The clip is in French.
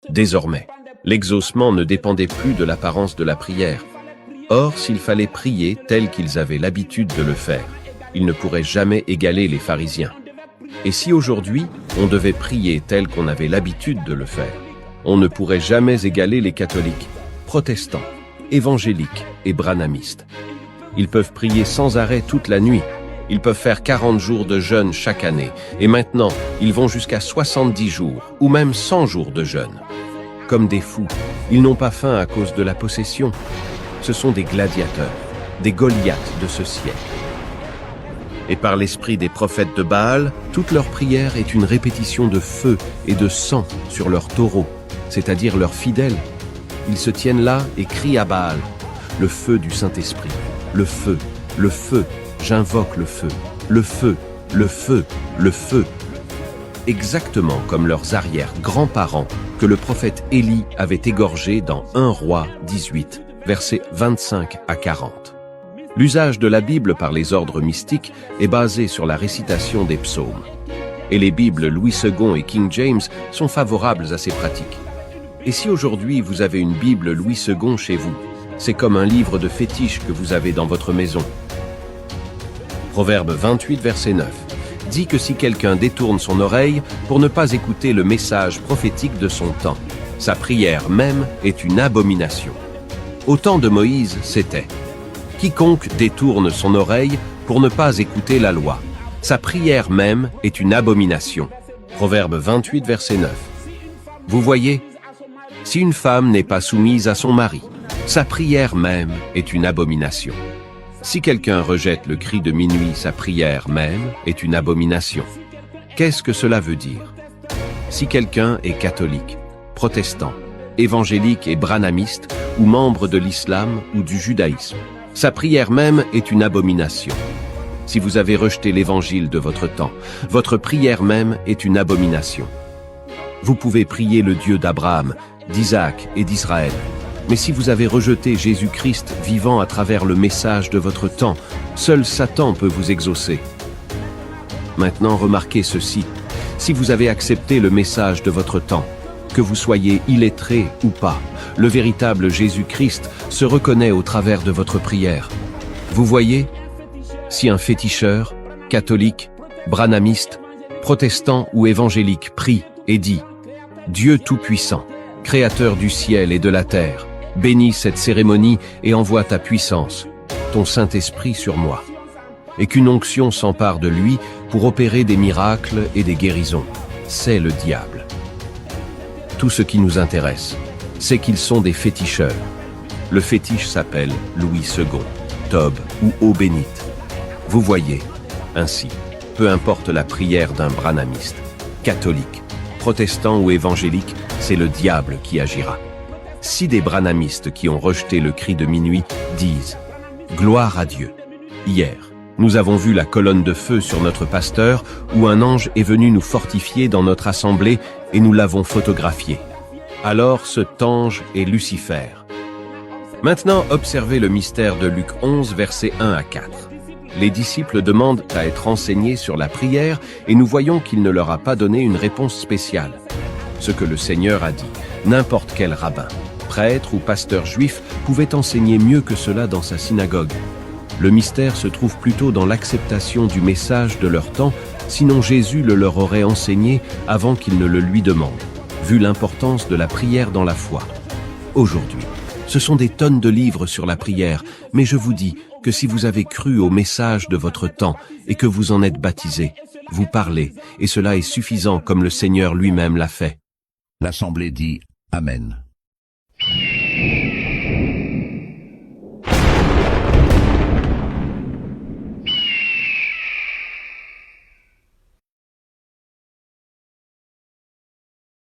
Désormais, l'exaucement ne dépendait plus de l'apparence de la prière. Or, s'il fallait prier tel qu'ils avaient l'habitude de le faire, ils ne pourraient jamais égaler les pharisiens. Et si aujourd'hui, on devait prier tel qu'on avait l'habitude de le faire, on ne pourrait jamais égaler les catholiques, protestants, évangéliques et branhamistes. Ils peuvent prier sans arrêt toute la nuit. Ils peuvent faire 40 jours de jeûne chaque année. Et maintenant, ils vont jusqu'à 70 jours ou même 100 jours de jeûne. Comme des fous, ils n'ont pas faim à cause de la possession. Ce sont des gladiateurs, des Goliaths de ce siècle. Et par l'esprit des prophètes de Baal, toute leur prière est une répétition de feu et de sang sur leurs taureaux, c'est-à-dire leurs fidèles. Ils se tiennent là et crient à Baal, le feu du Saint-Esprit, le feu, j'invoque le feu, le feu, le feu, le feu. Exactement comme leurs arrière-grands-parents que le prophète Élie avait égorgés dans 1 Roi 18, versets 25 à 40. L'usage de la Bible par les ordres mystiques est basé sur la récitation des psaumes. Et les Bibles Louis II et King James sont favorables à ces pratiques. Et si aujourd'hui vous avez une Bible Louis II chez vous, c'est comme un livre de fétiche que vous avez dans votre maison. Proverbe 28, verset 9, dit que si quelqu'un détourne son oreille pour ne pas écouter le message prophétique de son temps, sa prière même est une abomination. Au temps de Moïse, c'était « Quiconque détourne son oreille pour ne pas écouter la loi, sa prière même est une abomination. » Proverbe 28, verset 9. Vous voyez, si une femme n'est pas soumise à son mari, sa prière même est une abomination. Si quelqu'un rejette le cri de minuit, sa prière même est une abomination. Qu'est-ce que cela veut dire? Si quelqu'un est catholique, protestant, évangélique et branhamiste, ou membre de l'islam ou du judaïsme, sa prière même est une abomination. Si vous avez rejeté l'évangile de votre temps, votre prière même est une abomination. Vous pouvez prier le Dieu d'Abraham, d'Isaac et d'Israël. Mais si vous avez rejeté Jésus-Christ vivant à travers le message de votre temps, seul Satan peut vous exaucer. Maintenant, remarquez ceci. Si vous avez accepté le message de votre temps, que vous soyez illettré ou pas, le véritable Jésus-Christ se reconnaît au travers de votre prière. Vous voyez, si un féticheur, catholique, branhamiste, protestant ou évangélique prie et dit « Dieu Tout-Puissant, Créateur du ciel et de la terre, bénis cette cérémonie et envoie ta puissance, ton Saint-Esprit sur moi. » Et qu'une onction s'empare de lui pour opérer des miracles et des guérisons. C'est le diable. Tout ce qui nous intéresse, c'est qu'ils sont des féticheurs. Le fétiche s'appelle Louis II, Tob ou eau bénite. Vous voyez, ainsi, peu importe la prière d'un branhamiste, catholique, protestant ou évangélique, c'est le diable qui agira. Si des branhamistes qui ont rejeté le cri de minuit disent « Gloire à Dieu », hier, nous avons vu la colonne de feu sur notre pasteur où un ange est venu nous fortifier dans notre assemblée et nous l'avons photographié. Alors cet ange est Lucifer. Maintenant, observez le mystère de Luc 11, versets 1 à 4. Les disciples demandent à être enseignés sur la prière et nous voyons qu'il ne leur a pas donné une réponse spéciale. Ce que le Seigneur a dit, n'importe quel rabbin, prêtre ou pasteur juif pouvait enseigner mieux que cela dans sa synagogue. Le mystère se trouve plutôt dans l'acceptation du message de leur temps, sinon Jésus le leur aurait enseigné avant qu'ils ne le lui demandent, vu l'importance de la prière dans la foi. Aujourd'hui, ce sont des tonnes de livres sur la prière, mais je vous dis que si vous avez cru au message de votre temps et que vous en êtes baptisé, vous parlez, et cela est suffisant comme le Seigneur lui-même l'a fait. L'Assemblée dit Amen.